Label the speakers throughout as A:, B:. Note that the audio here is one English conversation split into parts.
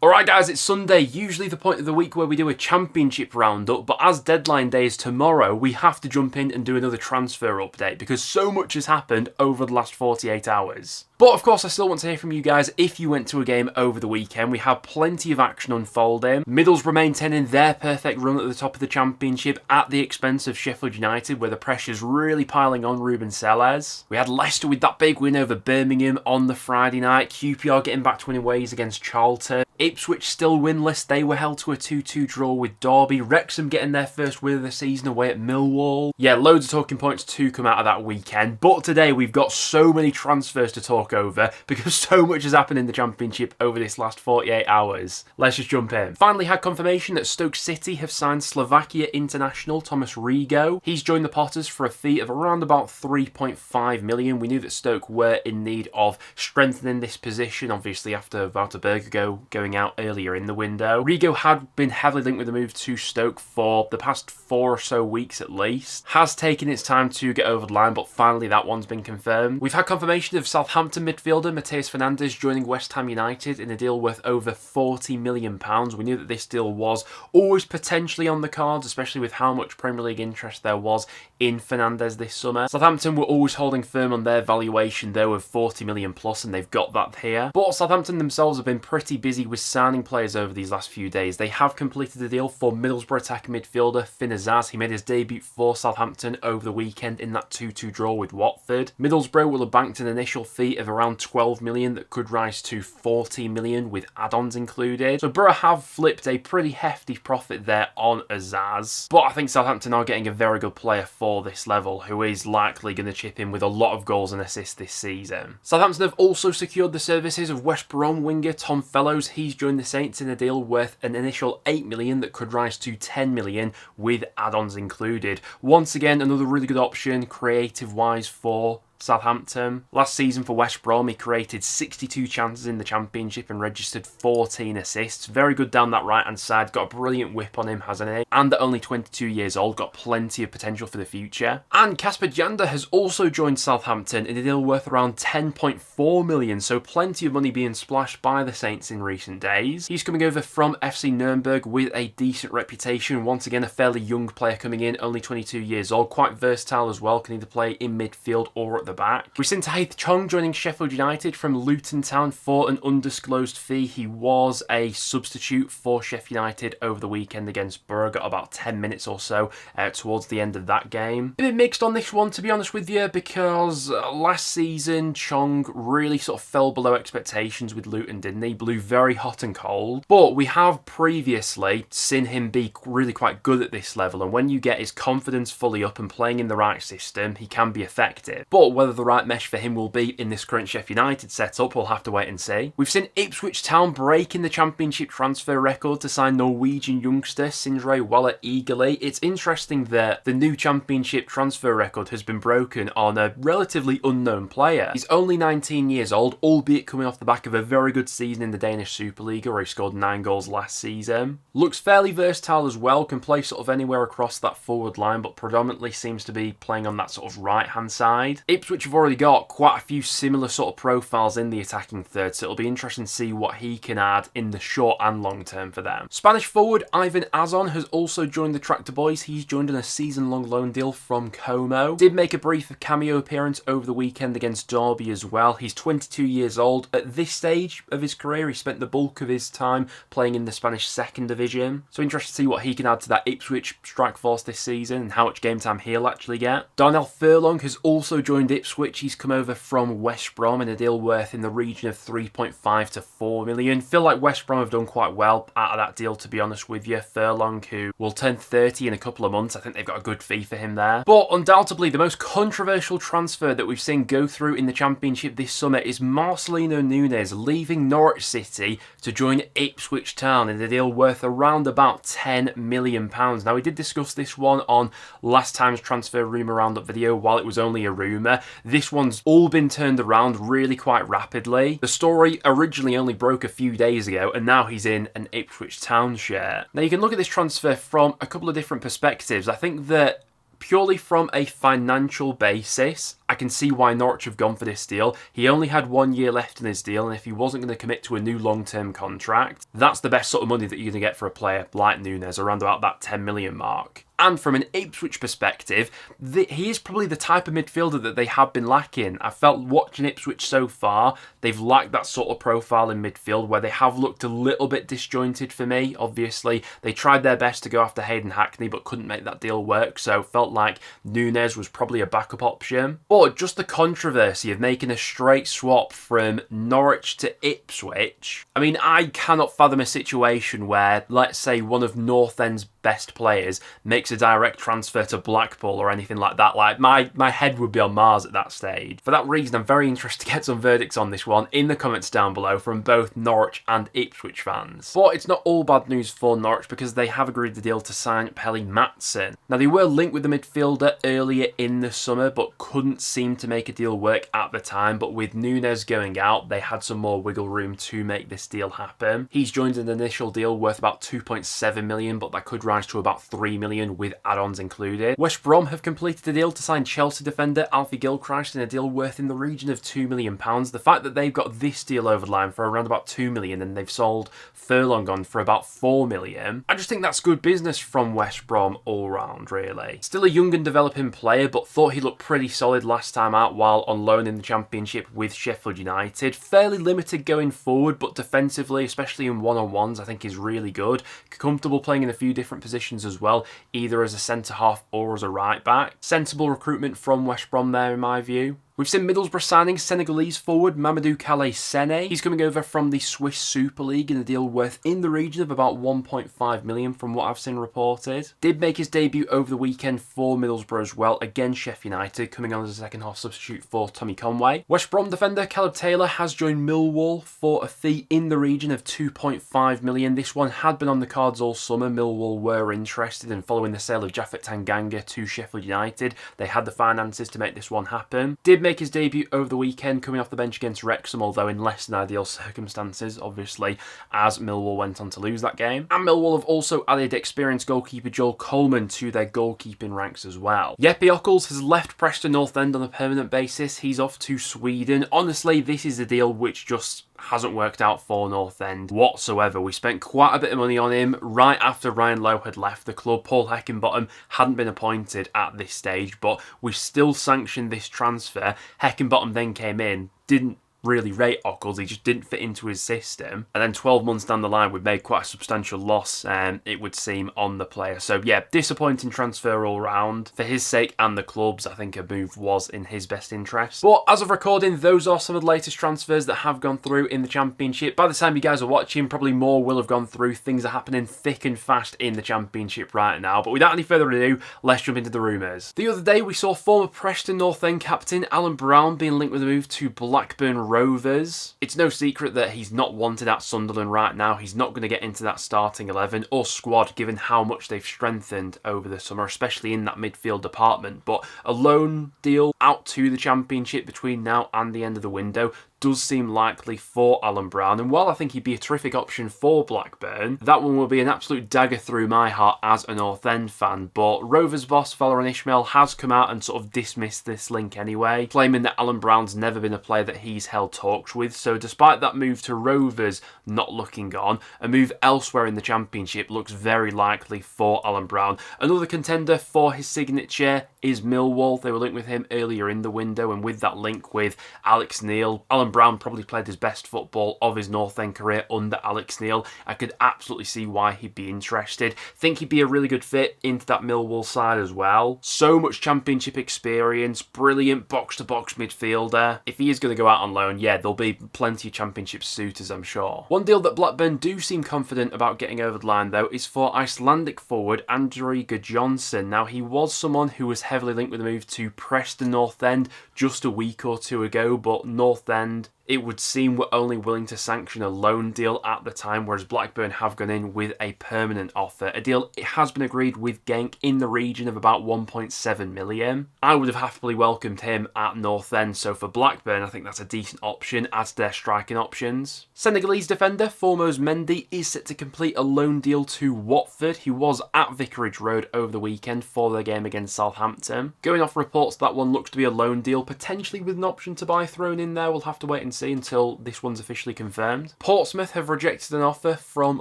A: Alright guys, it's Sunday, usually the point of the week where we do a championship roundup, but as deadline day is tomorrow, we have to jump in and do another transfer update because so much has happened over the last 48 hours. But of course I still want to hear from you guys if you went to a game over the weekend. We have plenty of action unfolding. Middlesbrough maintaining their perfect run at the top of the championship at the expense of Sheffield United, where the pressure's really piling on Ruben Sellés. We had Leicester with that big win over Birmingham on the Friday night. QPR getting back to winning ways against Charlton. Ipswich still winless. They were held to a 2-2 draw with Derby. Wrexham getting their first win of the season away at Millwall. Yeah, loads of talking points to come out of that weekend. But today we've got so many transfers to talk over because so much has happened in the Championship over this last 48 hours. Let's just jump in. Finally had confirmation that Stoke City have signed Slovakia international Thomas Rigo. He's joined the Potters for a fee of around about 3.5 million. We knew that Stoke were in need of strengthening this position, obviously after Wouter Berger going out earlier in the window. Rigo had been heavily linked with the move to Stoke for the past 4 or so weeks at least. Has taken its time to get over the line, but finally that one's been confirmed. We've had confirmation of Southampton midfielder Matheus Fernandes joining West Ham United in a deal worth over £40 million. We knew that this deal was always potentially on the cards, especially with how much Premier League interest there was in Fernandes this summer. Southampton were always holding firm on their valuation though of 40 million plus, and they've got that here. But Southampton themselves have been pretty busy with signing players over these last few days. They have completed a deal for Middlesbrough attacking midfielder Finalizing. He made his debut for Southampton over the weekend in that 2-2 draw with Watford. Middlesbrough will have banked an initial fee of around 12 million that could rise to 40 million with add-ons included. So Borough have flipped a pretty hefty profit there on Azaz. But I think Southampton are getting a very good player for this level who is likely going to chip in with a lot of goals and assists this season. Southampton have also secured the services of West Brom winger Tom Fellows. He's joined the Saints in a deal worth an initial 8 million that could rise to 10 million with add-ons included. Once again, another really good option creative-wise for Southampton. Last season for West Brom, he created 62 chances in the Championship and registered 14 assists. Very good down that right-hand side. Got a brilliant whip on him, hasn't he? And at only 22 years old, got plenty of potential for the future. And Kasper Janda has also joined Southampton in a deal worth around 10.4 million, so plenty of money being splashed by the Saints in recent days. He's coming over from FC Nuremberg with a decent reputation. Once again, a fairly young player coming in, only 22 years old. Quite versatile as well, can either play in midfield or at the back. We've seen Tahith Chong joining Sheffield United from Luton Town for an undisclosed fee. He was a substitute for Sheffield United over the weekend against Borough, got about 10 minutes or so towards the end of that game. A bit mixed on this one, to be honest with you, because last season Chong really sort of fell below expectations with Luton, didn't he? Blew very hot and cold. But we have previously seen him be really quite good at this level, and when you get his confidence fully up and playing in the right system, he can be effective. But whether the right mesh for him will be in this current Sheffield United setup, we'll have to wait and see. We've seen Ipswich Town breaking the Championship transfer record to sign Norwegian youngster Sindre Waller eagerly. It's interesting that the new Championship transfer record has been broken on a relatively unknown player. He's only 19 years old, albeit coming off the back of a very good season in the Danish Superliga where he scored 9 goals last season. Looks fairly versatile as well, can play sort of anywhere across that forward line, but predominantly seems to be playing on that sort of right-hand side. Ipswich have already got quite a few similar sort of profiles in the attacking third, so it'll be interesting to see what he can add in the short and long term for them. Spanish forward Ivan Azon has also joined the Tractor Boys. He's joined on a season-long loan deal from Como. Did make a brief cameo appearance over the weekend against Derby as well. He's 22 years old. At this stage of his career, he spent the bulk of his time playing in the Spanish second division, so interested to see what he can add to that Ipswich strike force this season and how much game time he'll actually get. Darnell Furlong has also joined Ipswich. He's come over from West Brom in a deal worth in the region of 3.5 to 4 million. Feel like West Brom have done quite well out of that deal, to be honest with you. Furlong, who will turn 30 in a couple of months, I think they've got a good fee for him there. But undoubtedly, the most controversial transfer that we've seen go through in the Championship this summer is Marcelino Nunez leaving Norwich City to join Ipswich Town in a deal worth around about £10 million. Now, we did discuss this one on last time's transfer rumour roundup video while it was only a rumour. This one's all been turned around really quite rapidly. The story originally only broke a few days ago, and now he's in an Ipswich Town share. Now, you can look at this transfer from a couple of different perspectives. I think that purely from a financial basis, I can see why Norwich have gone for this deal. He only had 1 year left in his deal, and if he wasn't going to commit to a new long-term contract, that's the best sort of money that you're going to get for a player like Nunez, around about that 10 million mark. And from an Ipswich perspective, he is probably the type of midfielder that they have been lacking. I felt watching Ipswich so far, they've lacked that sort of profile in midfield where they have looked a little bit disjointed for me, obviously. They tried their best to go after Hayden Hackney but couldn't make that deal work, so felt like Nunez was probably a backup option. But just the controversy of making a straight swap from Norwich to Ipswich, I mean, I cannot fathom a situation where, let's say, one of North End's best players makes a direct transfer to Blackpool or anything like that. Like, my head would be on Mars at that stage. For that reason, I'm very interested to get some verdicts on this one in the comments down below from both Norwich and Ipswich fans. But it's not all bad news for Norwich because they have agreed the deal to sign Pelly Matson. Now, they were linked with the midfielder earlier in the summer but couldn't seem to make a deal work at the time. But with Nunez going out, they had some more wiggle room to make this deal happen. He's joined an initial deal worth about 2.7 million, but that could rise to about 3 million with add-ons included. West Brom have completed a deal to sign Chelsea defender Alfie Gilchrist in a deal worth in the region of £2 million. The fact that they've got this deal over the line for around about 2 million and they've sold Furlong on for about 4 million, I just think that's good business from West Brom all round, really. Still a young and developing player, but thought he looked pretty solid last time out while on loan in the Championship with Sheffield United. Fairly limited going forward, but defensively, especially in one-on-ones, I think is really good. Comfortable playing in a few different positions as well, either as a centre-half or as a right-back. Sensible recruitment from West Brom there, in my view. We've seen Middlesbrough signing Senegalese forward Mamadou Kalé Sene. He's coming over from the Swiss Super League in a deal worth in the region of about 1.5 million from what I've seen reported. Did make his debut over the weekend for Middlesbrough as well, against Sheffield United, coming on as a second-half substitute for Tommy Conway. West Brom defender Caleb Taylor has joined Millwall for a fee in the region of 2.5 million. This one had been on the cards all summer. Millwall were interested, and following the sale of Japhet Tanganga to Sheffield United, they had the finances to make this one happen. Did make his debut over the weekend, coming off the bench against Wrexham, although in less than ideal circumstances, obviously, as Millwall went on to lose that game. And Millwall have also added experienced goalkeeper Joel Coleman to their goalkeeping ranks as well. Jeppe Ockels has left Preston North End on a permanent basis. He's off to Sweden. Honestly, this is a deal which just hasn't worked out for North End whatsoever. We spent quite a bit of money on him right after Ryan Lowe had left the club. Paul Heckingbottom hadn't been appointed at this stage, but we still sanctioned this transfer. Heckingbottom then came in, didn't really rate Ockels, he just didn't fit into his system, and then 12 months down the line we've made quite a substantial loss, it would seem, on the player. So yeah, disappointing transfer all round. For his sake and the club's, I think a move was in his best interest. But as of recording, those are some of the latest transfers that have gone through in the Championship. By the time you guys are watching, probably more will have gone through. Things are happening thick and fast in the Championship right now. But without any further ado, let's jump into the rumours. The other day we saw former Preston North End captain Alan Brown being linked with a move to Blackburn Rovers. It's no secret that he's not wanted at Sunderland right now. He's not going to get into that starting 11 or squad given how much they've strengthened over the summer, especially in that midfield department. But a loan deal out to the Championship between now and the end of the window does seem likely for Alan Brown, and while I think he'd be a terrific option for Blackburn, that one will be an absolute dagger through my heart as a North End fan. But Rovers boss Valérien Ismaël has come out and sort of dismissed this link anyway, claiming that Alan Brown's never been a player that he's held talks with. So despite that move to Rovers not looking on, a move elsewhere in the Championship looks very likely for Alan Brown. Another contender for his signature is Millwall. They were linked with him earlier in the window, and with that link with Alex Neil, Alan Brown probably played his best football of his North End career under Alex Neil. I could absolutely see why he'd be interested. Think he'd be a really good fit into that Millwall side as well. So much Championship experience, brilliant box-to-box midfielder. If he is going to go out on loan, yeah, there'll be plenty of Championship suitors, I'm sure. One deal that Blackburn do seem confident about getting over the line, though, is for Icelandic forward Andri Gudjonsson. Now, he was someone who was heavily linked with a move to Preston North End just a week or two ago, but North End, it would seem, were only willing to sanction a loan deal at the time, whereas Blackburn have gone in with a permanent offer. A deal it has been agreed with Genk in the region of about 1.7 million. I would have happily welcomed him at North End, so for Blackburn I think that's a decent option as to their striking options. Senegalese defender Formose Mendy is set to complete a loan deal to Watford. He was at Vicarage Road over the weekend for their game against Southampton. Going off reports, that one looks to be a loan deal, potentially with an option to buy thrown in there. We'll have to wait and see until this one's officially confirmed. Portsmouth have rejected an offer from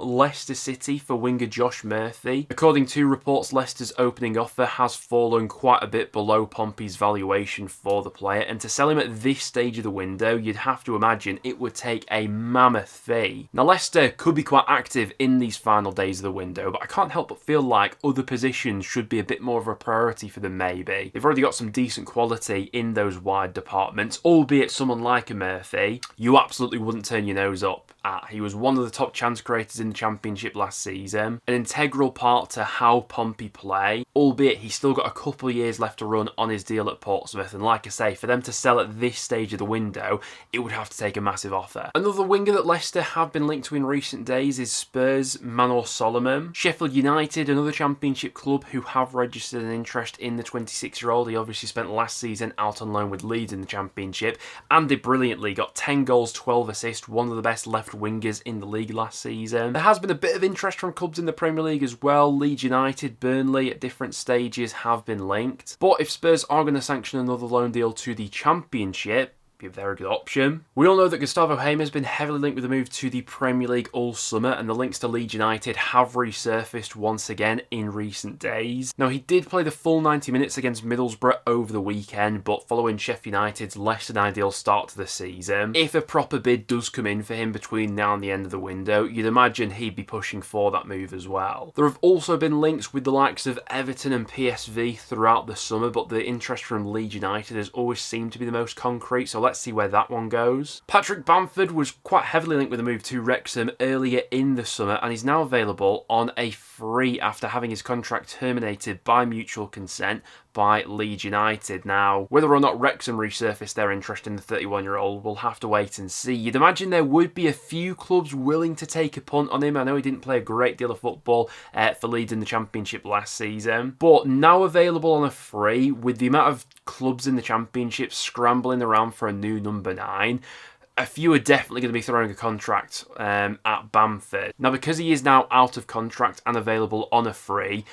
A: Leicester City for winger Josh Murphy. According to reports, Leicester's opening offer has fallen quite a bit below Pompey's valuation for the player, and to sell him at this stage of the window, you'd have to imagine it would take a mammoth fee. Now, Leicester could be quite active in these final days of the window, but I can't help but feel like other positions should be a bit more of a priority for them maybe. They've already got some decent quality in those wide departments, albeit someone like a Murphy, you absolutely wouldn't turn your nose up at. He was one of the top chance creators in the Championship last season, an integral part to how Pompey play, albeit he's still got a couple of years left to run on his deal at Portsmouth, and like I say, for them to sell at this stage of the window, it would have to take a massive offer. Another winger that Leicester have been linked to in recent days is Spurs' Manor Solomon. Sheffield United, another Championship club who have registered an interest in the 26-year-old. He obviously spent last season out on loan with Leeds in the Championship, and did brilliantly, got 10 goals, 12 assists, one of the best left wingers in the league last season. There has been a bit of interest from clubs in the Premier League as well. Leeds United, Burnley at different stages have been linked. But if Spurs are going to sanction another loan deal to the Championship, be a very good option. We all know that Gustavo Hamer has been heavily linked with a move to the Premier League all summer, and the links to Leeds United have resurfaced once again in recent days. Now, he did play the full 90 minutes against Middlesbrough over the weekend, but following Sheffield United's less than ideal start to the season, if a proper bid does come in for him between now and the end of the window, you'd imagine he'd be pushing for that move as well. There have also been links with the likes of Everton and PSV throughout the summer, but the interest from Leeds United has always seemed to be the most concrete, so let's see where that one goes. Patrick Bamford was quite heavily linked with a move to Wrexham earlier in the summer, and he's now available on a free after having his contract terminated by mutual consent by Leeds United. Now, whether or not Wrexham resurfaced their interest in the 31-year-old, we'll have to wait and see. You'd imagine there would be a few clubs willing to take a punt on him. I know he didn't play a great deal of football for Leeds in the Championship last season, but now available on a free, with the amount of clubs in the Championship scrambling around for a new number 9, a few are definitely going to be throwing a contract at Bamford. Now, because he is now out of contract and available on a free,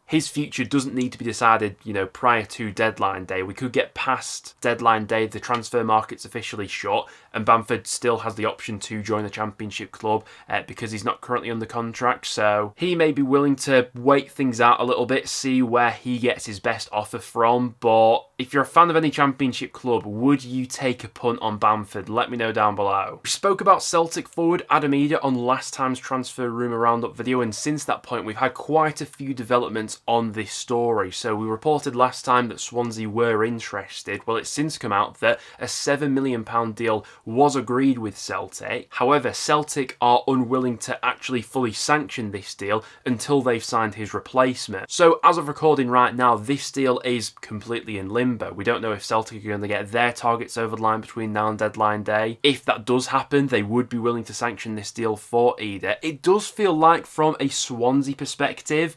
A: his future doesn't need to be decided, prior to deadline day. We could get past deadline day, the transfer market's officially shut, and Bamford still has the option to join the Championship club because he's not currently under contract. So he may be willing to wait things out a little bit, see where he gets his best offer from. But if you're a fan of any Championship club, would you take a punt on Bamford? Let me know down below. We spoke about Celtic forward Adam Idah on last time's transfer rumour roundup video, and since that point we've had quite a few developments on this story. So we reported last time that Swansea were interested. Well, it's since come out that a £7 million deal was agreed with Celtic. However, Celtic are unwilling to actually fully sanction this deal until they've signed his replacement. So as of recording right now, this deal is completely in limbo. We don't know if Celtic are going to get their targets over the line between now and deadline day. If that does happen, they would be willing to sanction this deal for Idah. It does feel like, from a Swansea perspective,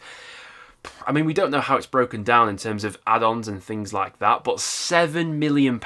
A: I mean, we don't know how it's broken down in terms of add-ons and things like that, but £7 million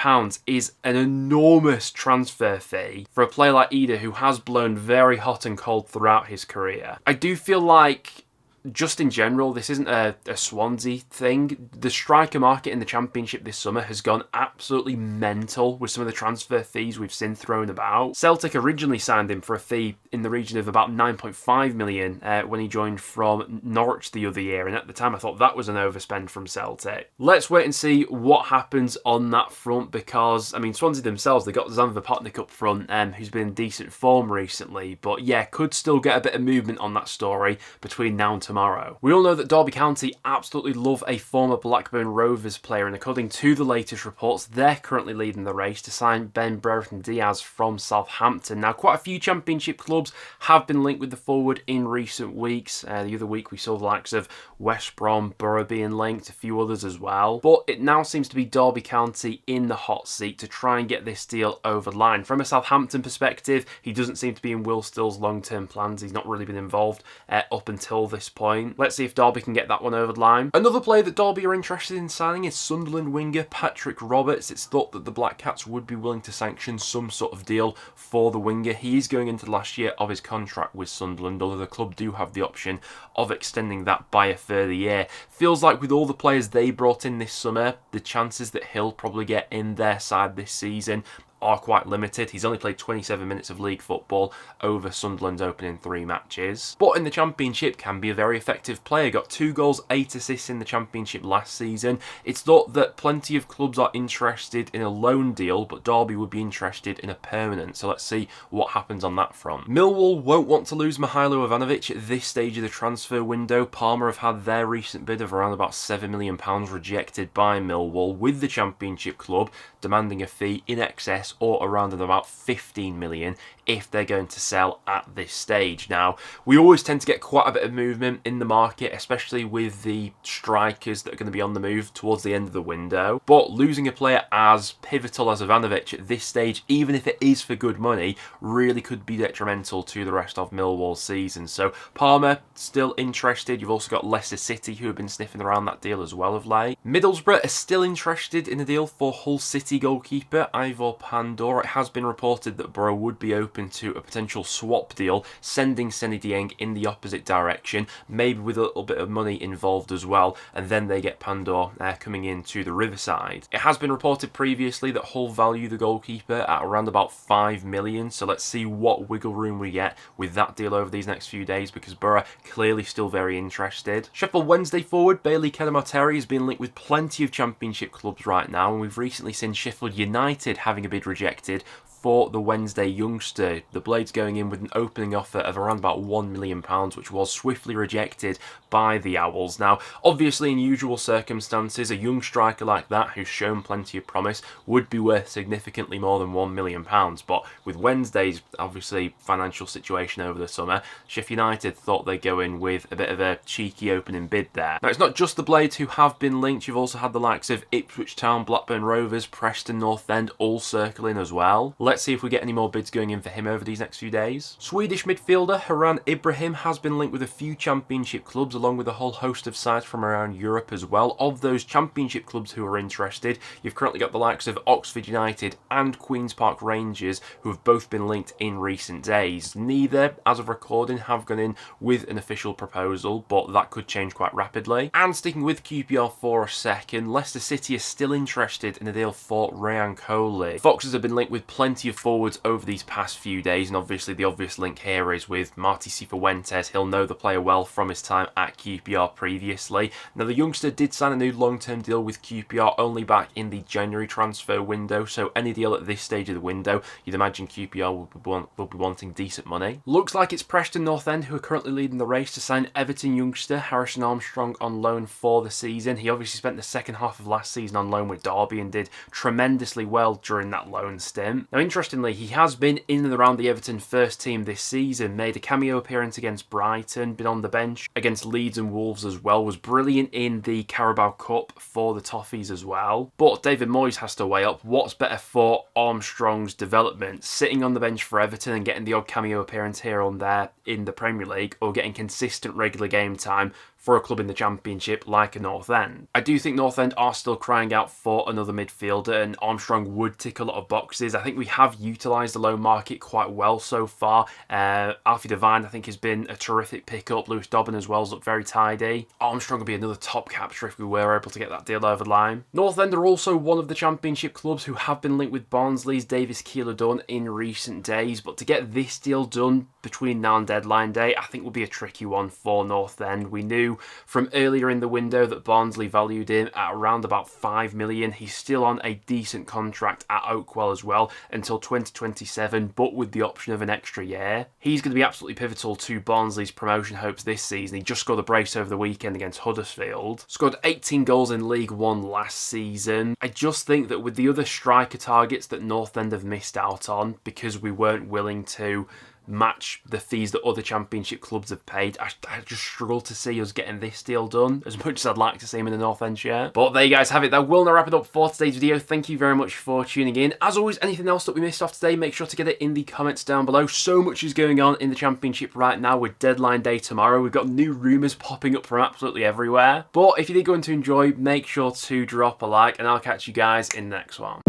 A: is an enormous transfer fee for a player like Idah, who has blown very hot and cold throughout his career. I do feel like, just in general, this isn't a Swansea thing. The striker market in the Championship this summer has gone absolutely mental with some of the transfer fees we've seen thrown about. Celtic originally signed him for a fee in the region of about 9.5 million when he joined from Norwich the other year, and at the time I thought that was an overspend from Celtic. Let's wait and see what happens on that front, because, I mean, Swansea themselves, they got Zan Vapotnik up front, who's been in decent form recently, but yeah, could still get a bit of movement on that story between now and tomorrow. We all know that Derby County absolutely love a former Blackburn Rovers player, and according to the latest reports, they're currently leading the race to sign Ben Brereton Diaz from Southampton. Now, quite a few Championship clubs have been linked with the forward in recent weeks. The other week we saw the likes of West Brom, Borough being linked, a few others as well. But it now seems to be Derby County in the hot seat to try and get this deal over the line. From a Southampton perspective, he doesn't seem to be in Will Still's long-term plans. He's not really been involved up until this point. point. Let's see if Derby can get that one over the line. Another player that Derby are interested in signing is Sunderland winger Patrick Roberts. It's thought that the Black Cats would be willing to sanction some sort of deal for the winger. He is going into the last year of his contract with Sunderland, although the club do have the option of extending that by a further year. Feels like with all the players they brought in this summer, the chances that he'll probably get in their side this season are quite limited. He's only played 27 minutes of league football over Sunderland's opening 3 matches. But in the Championship can be a very effective player. Got 2 goals, 8 assists in the Championship last season. It's thought that plenty of clubs are interested in a loan deal, but Derby would be interested in a permanent. So let's see what happens on that front. Millwall won't want to lose Mihailo Ivanovic at this stage of the transfer window. Parma have had their recent bid of around about £7 million rejected by Millwall, with the Championship club demanding a fee in excess or around about 15 million if they're going to sell at this stage. Now, we always tend to get quite a bit of movement in the market, especially with the strikers that are going to be on the move towards the end of the window. But losing a player as pivotal as Ivanovic at this stage, even if it is for good money, really could be detrimental to the rest of Millwall's season. So Parma still interested. You've also got Leicester City, who have been sniffing around that deal as well of late. Middlesbrough are still interested in a deal for Hull City goalkeeper Ivor Pandor. It has been reported that Borough would be open to a potential swap deal, sending Seny Dieng in the opposite direction, maybe with a little bit of money involved as well, and then they get Pandor coming into the Riverside. It has been reported previously that Hull value the goalkeeper at around about 5 million, so let's see what wiggle room we get with that deal over these next few days, because Borough clearly still very interested. Sheffield Wednesday forward Bailey Kenamateri has been linked with plenty of Championship clubs right now, and we've recently seen Sheffield United having a bid rejected for the Wednesday youngster. The Blades going in with an opening offer of around about £1 million, which was swiftly rejected by the Owls. Now, obviously in usual circumstances, a young striker like that, who's shown plenty of promise, would be worth significantly more than £1 million. But with Wednesday's, obviously, financial situation over the summer, Sheffield United thought they'd go in with a bit of a cheeky opening bid there. Now, it's not just the Blades who have been linked. You've also had the likes of Ipswich Town, Blackburn Rovers, Preston North End all circling as well. Let's see if we get any more bids going in for him over these next few days. Swedish midfielder Haran Ibrahim has been linked with a few Championship clubs, along with a whole host of sides from around Europe as well. Of those Championship clubs who are interested, you've currently got the likes of Oxford United and Queen's Park Rangers, who have both been linked in recent days. Neither, as of recording, have gone in with an official proposal, but that could change quite rapidly. And sticking with QPR for a second, Leicester City is still interested in a deal for Ryan Coley. Foxes have been linked with plenty of forwards over these past few days, and obviously the obvious link here is with Marti Cifuentes. He'll know the player well from his time at QPR previously. Now, the youngster did sign a new long-term deal with QPR only back in the January transfer window, so any deal at this stage of the window, you'd imagine QPR will be wanting decent money. Looks like it's Preston North End who are currently leading the race to sign Everton youngster Harrison Armstrong on loan for the season. He obviously spent the second half of last season on loan with Derby and did tremendously well during that loan stint. Now, interestingly, he has been in and around the Everton first team this season, made a cameo appearance against Brighton, been on the bench against Leeds and Wolves as well, was brilliant in the Carabao Cup for the Toffees as well. But David Moyes has to weigh up what's better for Armstrong's development, sitting on the bench for Everton and getting the odd cameo appearance here and there in the Premier League, or getting consistent regular game time for a club in the Championship like a North End. I do think North End are still crying out for another midfielder, and Armstrong would tick a lot of boxes. I think we have utilised the loan market quite well so far. Alfie Devine, I think, has been a terrific pickup. Lewis Dobbin as well has looked very tidy. Armstrong would be another top capture if we were able to get that deal over the line. North End are also one of the Championship clubs who have been linked with Barnsley's Davis Keeler-Dunn in recent days, but to get this deal done between now and deadline day, I think will be a tricky one for North End. We knew from earlier in the window that Barnsley valued him at around about 5 million. He's still on a decent contract at Oakwell as well until 2027, but with the option of an extra year. He's going to be absolutely pivotal to Barnsley's promotion hopes this season. He just scored a brace over the weekend against Huddersfield. Scored 18 goals in League One last season. I just think that with the other striker targets that North End have missed out on because we weren't willing to match the fees that other Championship clubs have paid. I just struggle to see us getting this deal done, as much as I'd like to see him in the North End shirt. But there you guys have it. That will now wrap it up for today's video. Thank you very much for tuning in. As always, anything else that we missed off today, make sure to get it in the comments down below. So much is going on in the Championship right now with deadline day tomorrow. We've got new rumours popping up from absolutely everywhere. But if you did go on to enjoy, make sure to drop a like, and I'll catch you guys in the next one.